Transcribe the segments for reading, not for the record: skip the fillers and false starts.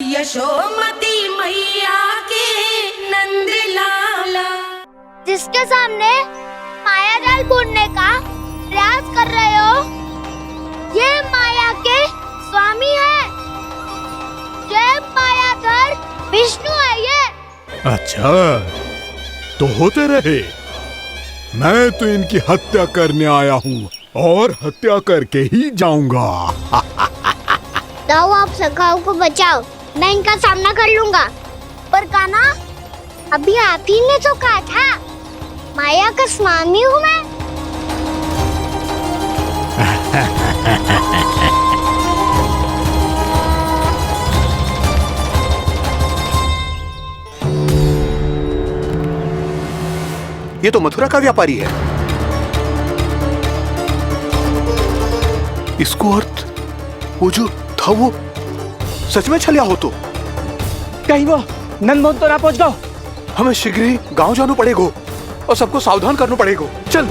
यशोमती मैया के नंद लाला। जिसके सामने माया जाल बूनने का प्रयास कर रहे हो, ये माया के स्वामी है। ये मायाधर विष्णु है ये। अच्छा, तो होते रहे। मैं तो इनकी हत्या करने आया हूँ और हत्या करके ही जाऊंगा। जाओ आप सखाओं को बचाओ, मैं इनका सामना कर लूंगा। पर कान्हा, अभी आप ही ने तो कहा था माया का स्वामी हूँ मैं। ये तो मथुरा का व्यापारी है। इसको अर्थ वो जो था वो सच में छलिया हो तो कहीं वो नंदमोहन तो ना पहुंच गो। हमें शीघ्र ही गांव जाना पड़ेगा और सबको सावधान करना पड़ेगा। चल।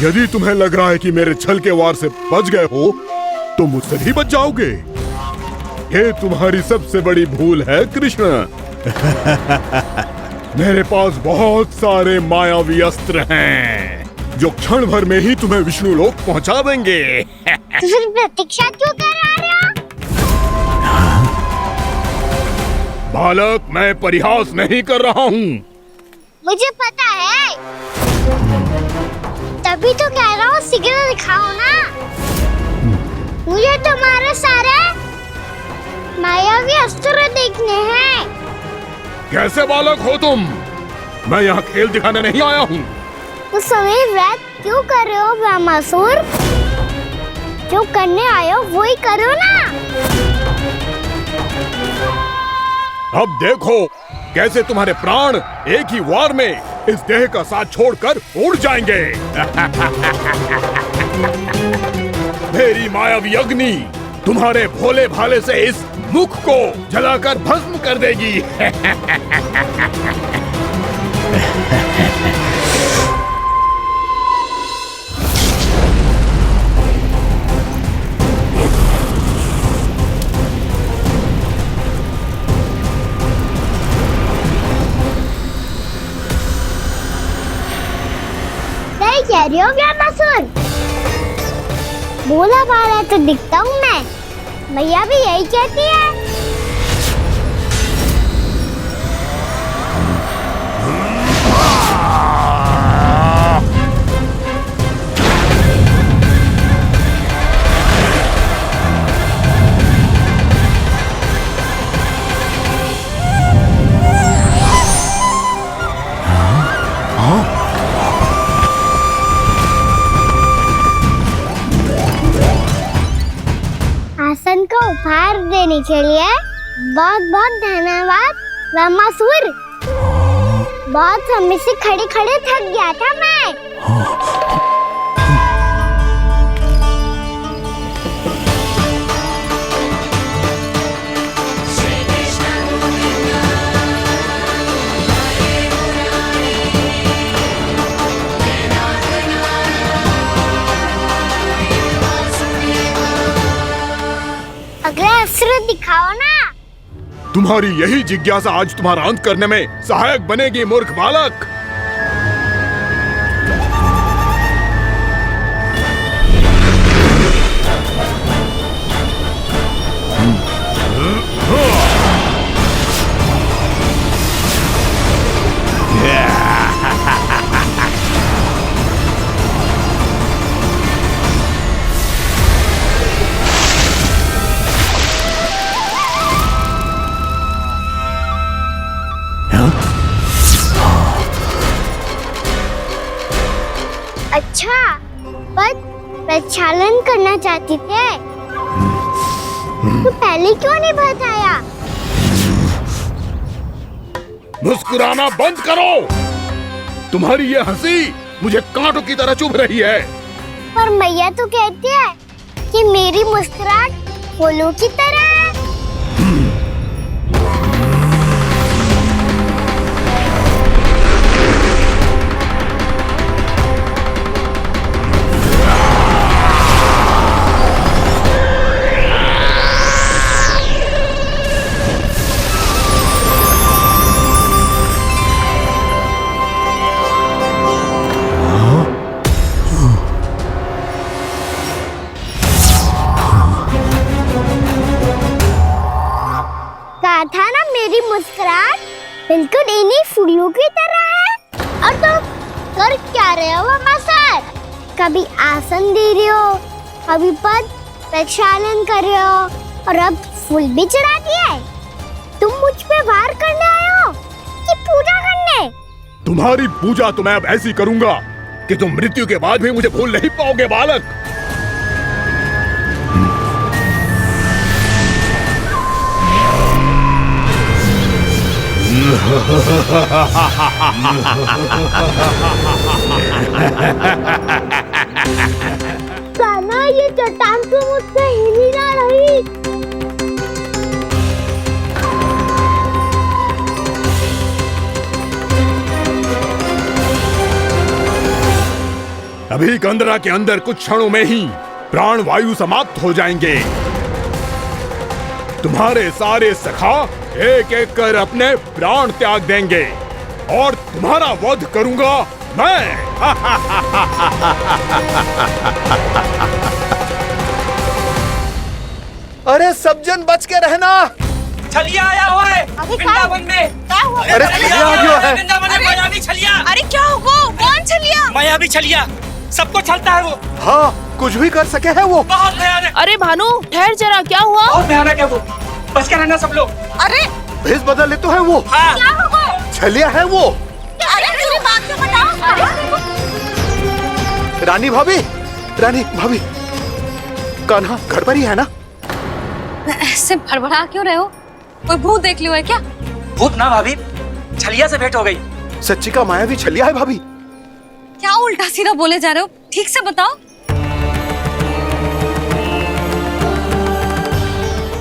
यदि तुम्हें लग रहा है कि मेरे छल के वार से बच गए हो, तो मुझसे भी बच जाओगे। ये तुम्हारी सबसे बड़ी भूल है कृष्ण। मेरे पास बहुत सारे मायावी अस्त्र हैं, जो क्षण भर में ही तुम्हें विष्णु लोक पहुंचा देंगे। तो फिर प्रतीक्षा क्यों कर रहे हो? बालक, मैं परिहास नहीं कर रहा हूँ। मुझे पता है, तभी तो कह रहा हूँ शीघ्र दिखाओ ना। मुझे तुम्हारे सारे मायावी अस्त्र देखने हैं। कैसे बालक हो तुम? मैं यहाँ खेल दिखाने नहीं आया हूँ। तो समय व्यर्थ क्यों कर रहे हो ब्रह्मासुर? जो करने आए हो वो ही करो ना। अब देखो कैसे तुम्हारे प्राण एक ही वार में इस देह का साथ छोड़कर उड़ जाएंगे। मेरी मायावी अग्नि तुम्हारे भोले भाले से इस मुख को जलाकर भस्म कर देगी। कह रही हो ब्रह्मासुर? बोला बाला तो दिखता हूँ मैं। मैया भी यही कहती है। आसन को उपहार देने के लिए बहुत बहुत धन्यवाद ब्रह्मासुर। बहुत समय से खड़े खड़े थक गया था मैं। अगला अस्त्र दिखाओ ना। तुम्हारी यही जिज्ञासा आज तुम्हारा अंत करने में सहायक बनेगी मूर्ख बालक। अच्छा, पर प्रक्षालन करना चाहती थे तो पहले क्यों नहीं बताया? मुस्कुराना बंद करो। तुम्हारी ये हंसी मुझे कांटों की तरह चुभ रही है। पर मैया तो कहती है कि मेरी मुस्कुराहट फूलों की तरह है। कहा था ना मेरी मुस्कुराहट बिल्कुल इन्हीं फूलों की तरह है। और तुम कर क्या रहे हो मामा सर? कभी आसन दे रहे हो, कभी पद प्रक्षालन कर रहे हो और अब फूल भी चढ़ा दिए। तुम मुझ पे वार करने आए हो कि पूजा करने? तुम्हारी पूजा तो मैं अब ऐसी करूंगा कि तुम मृत्यु के बाद भी मुझे भूल नहीं पाओगे बालक। कान्हा, ये चट्टान तो मुझसे हिल ही ना रही। अभी कंदरा के अंदर कुछ क्षणों में ही प्राण वायु समाप्त हो जाएंगे। तुम्हारे सारे सखा एक एक कर अपने प्राण त्याग देंगे और तुम्हारा वध करूंगा मैं। अरे सब जन बच के रहना। छलिया आया हुआ है वृंदावन में। अरे छलिया आ गया है। वृंदावन में मायावी छलिया। अरे क्या होगा? कौन छलिया? मायावी छलिया सबको छलता है वो। हाँ, कुछ भी कर सके है वो। बहुत भयानक। अरे भानु ठहर जरा, क्या हुआ? बहुत भयानक है वो, बच के रहना सब लोग। अरे भेष बदल ले तो है वो। हाँ। क्या होगा? छलिया है वो। अरे मेरी बात तो बताओ। रानी भाभी, रानी भाभी, कान्हा घर पर ही है ना? ऐसे भड़बड़ा क्यों रहे हो? कोई भूत देख लियो है क्या? भूत ना भाभी, छलिया से भेंट हो गई। सच्ची का मायावी छलिया है भाभी। क्या उल्टा सीधा बोले जा रहे हो? ठीक से बताओ।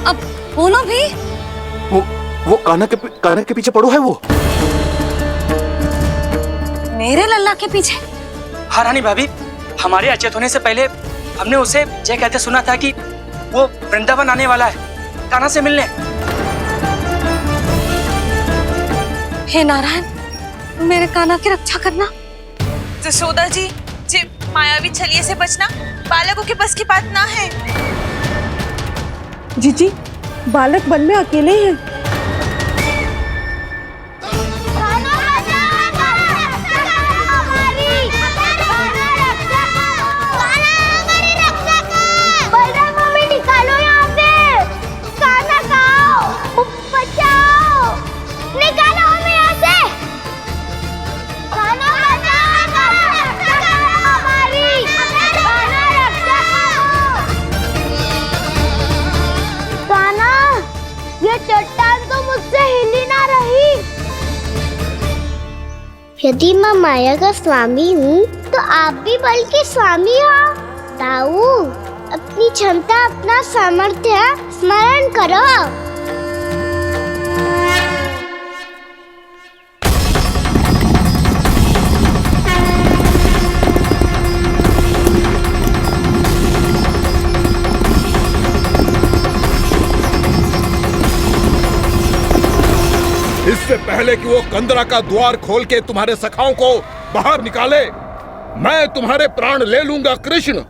अब बोलो भी। वो कान्हा के पीछे पड़ो है वो। मेरे लल्ला के पीछे? हाँ रानी भाभी, हमारे अचेत होने से पहले हमने उसे ये कहते सुना था कि वो वृंदावन आने वाला है कान्हा से मिलने। हे नारायण, मेरे कान्हा की रक्षा करना। जसोदा जी, मायावी छलिए से बचना बालकों के बस की बात ना है। जीजी, बालक वन में अकेले हैं। चट्टान तो मुझसे हिल ही ना रही। यदि मैं माया का स्वामी हूँ तो आप भी बल के स्वामी हो। ताऊ, अपनी क्षमता, अपना सामर्थ्य स्मरण करो। इससे पहले कि वो कंदरा का द्वार खोल के तुम्हारे सखाओं को बाहर निकाले, मैं तुम्हारे प्राण ले लूंगा कृष्ण।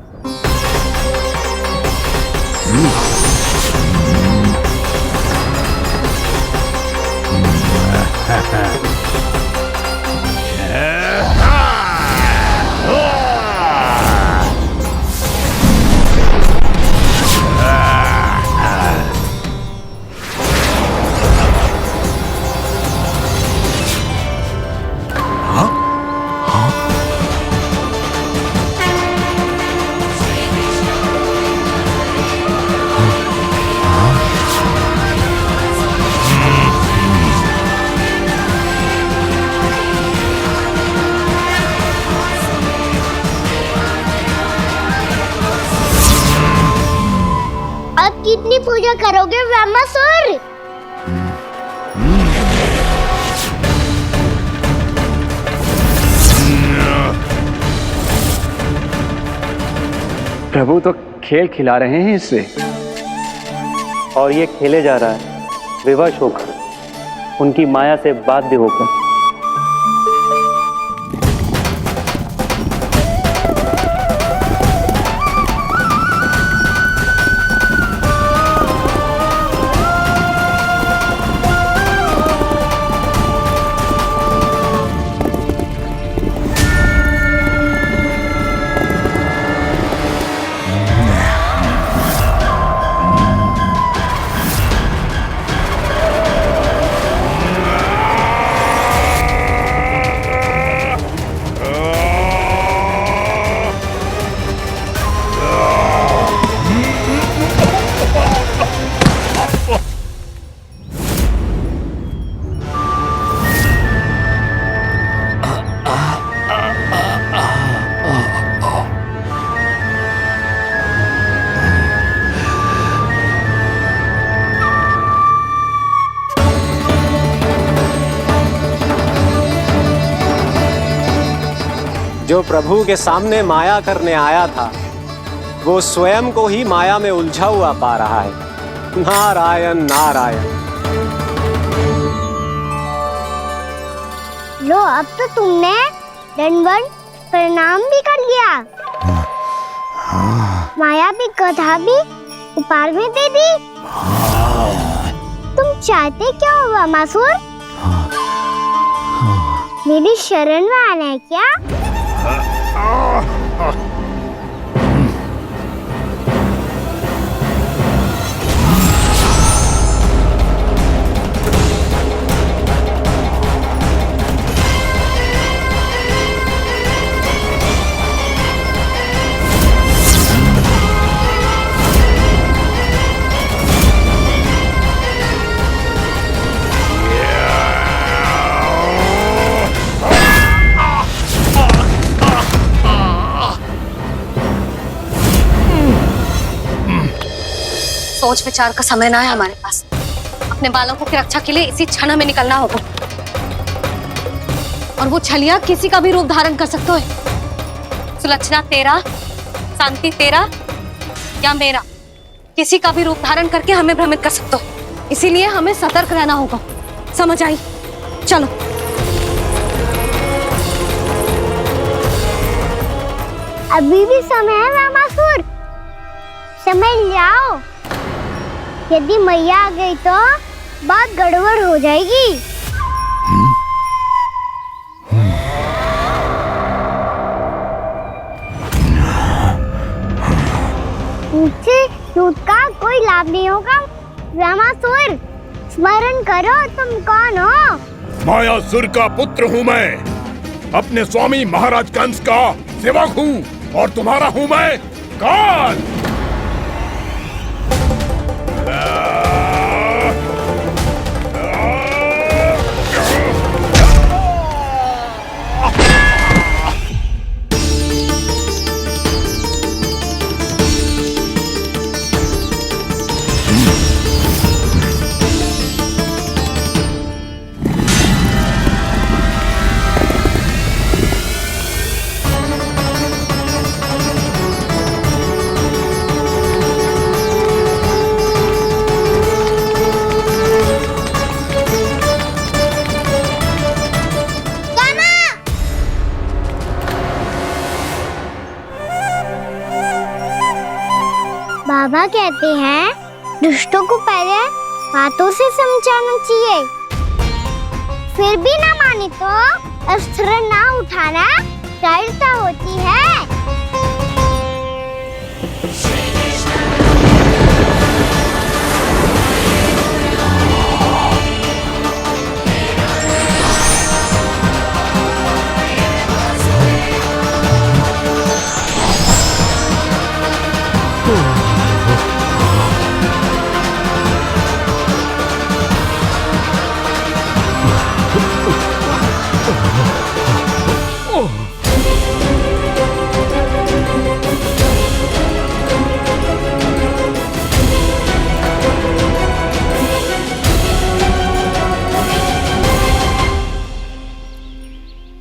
इतनी पूजा करोगे ब्रह्मासुर? प्रभु तो खेल खिला रहे हैं इससे, और ये खेले जा रहा है विवश होकर, उनकी माया से बाध्य होकर। जो प्रभु के सामने माया करने आया था, वो स्वयं को ही माया में उलझा हुआ पा रहा है। नारायण नारायण। लो, अब तो तुमने दंडवत प्रणाम भी कर लिया, माया भी कथा भी उपहार में दे दी। तुम चाहते क्या हो ब्रह्मासुर? मेरी शरण में आना है क्या? सोच विचार का समय ना है हमारे पास। अपने बालकों की रक्षा के लिए इसी क्षण हमें निकलना होगा। और वो छलिया किसी का भी रूप धारण कर सकते है। सुलक्षणा तेरा, शांति तेरा या मेरा, किसी का भी रूप धारण करके हमें भ्रमित कर सकते हो। इसीलिए हमें सतर्क रहना होगा। समझ आई? चलो। अभी भी समय है ब्रह्मासुर, समझ जाओ। यदि मैया आ गई तो बात गड़बड़ हो जाएगी। मुझसे झूठ का कोई लाभ नहीं होगा। ब्रह्मासुर, स्मरण करो तुम कौन हो। मायासुर का पुत्र हूँ मैं, अपने स्वामी महाराज कंस का सेवक हूँ, और तुम्हारा हूँ मैं काल। बाबा कहते हैं दुष्टों को पहले बातों से समझाना चाहिए, फिर भी ना माने तो अस्त्र ना उठाना दृढ़ता होती है।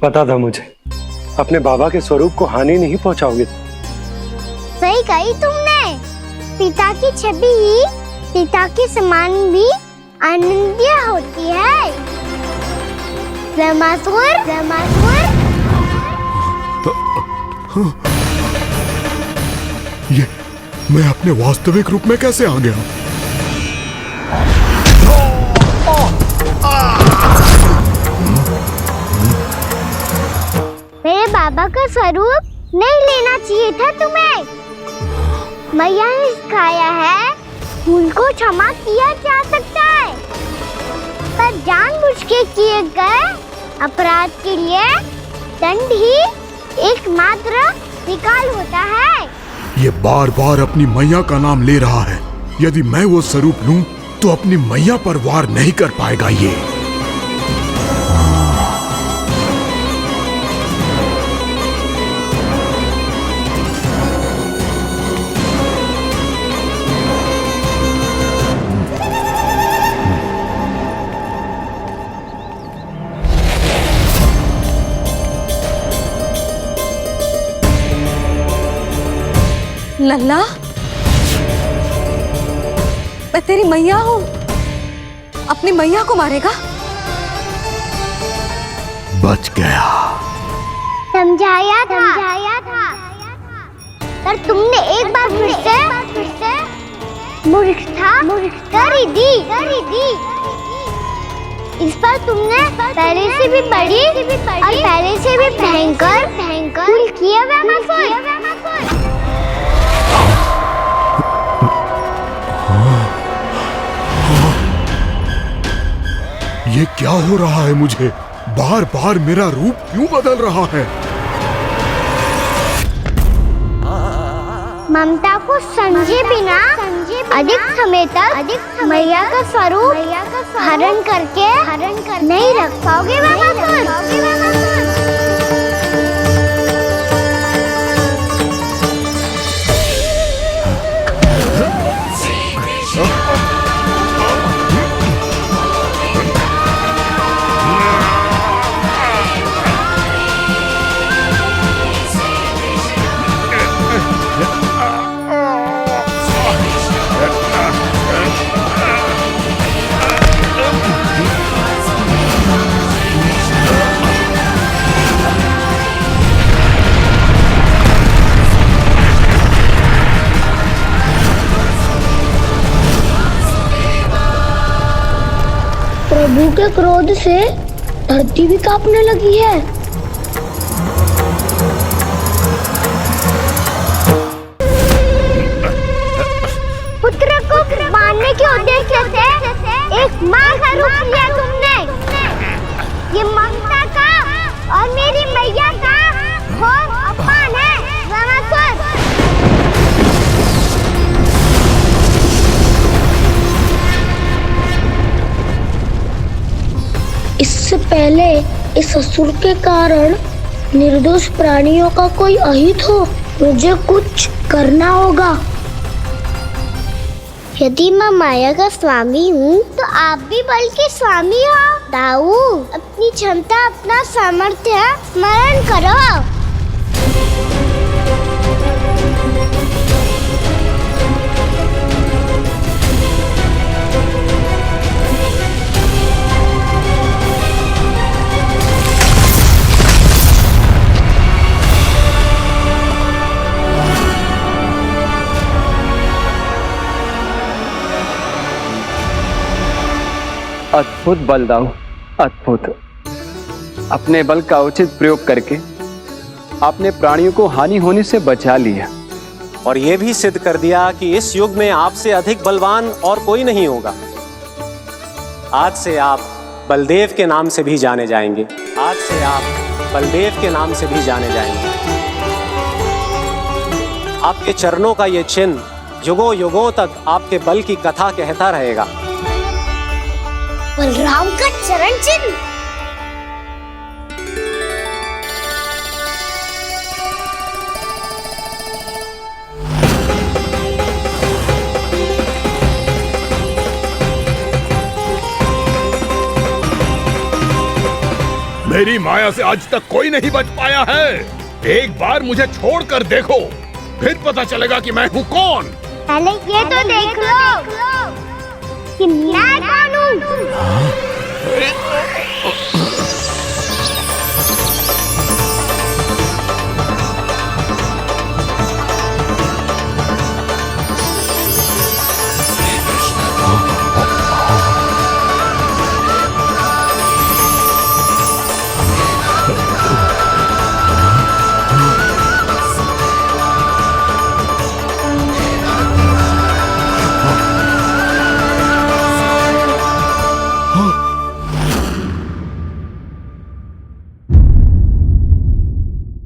पता था मुझे अपने बाबा के स्वरूप को हानि नहीं पहुंचाओगे। सही कही तुमने। पिता की छवि ही पिता के समान भी अनन्य होती है। ब्रह्मासुर, ब्रह्मासुर। ये मैं अपने वास्तविक रूप में कैसे आ गया? मेरे बाबा का स्वरूप नहीं लेना चाहिए था तुम्हें। मैया ने सिखाया है भूल को क्षमा किया जा सकता है, पर जानबूझ के किए गए अपराध के लिए दंड ही एकमात्र निकाल होता है। ये बार बार अपनी मैया का नाम ले रहा है। यदि मैं वो स्वरूप लूं तो अपनी मैया पर वार नहीं कर पाएगा ये। लल्ला, मैं तेरी मैया हूँ, अपनी मैया को मारेगा? बच गया। समझाया था, पर तुमने एक बार फिर से मूर्खता कर ही दी। इस पर तुमने पहले से भी बड़ी और पहले से भी भयंकर भूल किया ब्रह्मासुर। ये क्या हो रहा है मुझे? बार बार मेरा रूप क्यों बदल रहा है? ममता को समझे बिना अधिक समय तक मैया का स्वरूप हरण करके नहीं रख पाओगे ब्रह्मासुर। प्रभु के क्रोध से धरती भी कांपने लगी है। पुत्र को मारने के उद्देश्य से एक मां का रूप लिया तुमने। ये ममता का और मेरी मैया का घोर अपमान है ब्रह्मासुर। इससे पहले इस असुर के कारण निर्दोष प्राणियों का कोई अहित हो, मुझे कुछ करना होगा। यदि मैं माया का स्वामी हूँ तो आप भी बल के स्वामी हो। दाऊ, अपनी क्षमता, अपना सामर्थ्य स्मरण करो। अद्भुत बल दाऊ, अद्भुत। अपने बल का उचित प्रयोग करके आपने प्राणियों को हानि होने से बचा लिया और ये भी सिद्ध कर दिया कि इस युग में आपसे अधिक बलवान और कोई नहीं होगा। आज से आप बलदेव के नाम से भी जाने जाएंगे। आज से आप बलदेव के नाम से भी जाने जाएंगे। आपके चरणों का ये चिन्ह युगों युगों तक आपके बल की कथा कहता रहेगा। बलराम का चरण चिन्ह। मेरी माया से आज तक कोई नहीं बच पाया है। एक बार मुझे छोड़कर देखो, फिर पता चलेगा कि मैं हूँ कौन। पहले ये तो देख लो कि मैं कौन हूँ।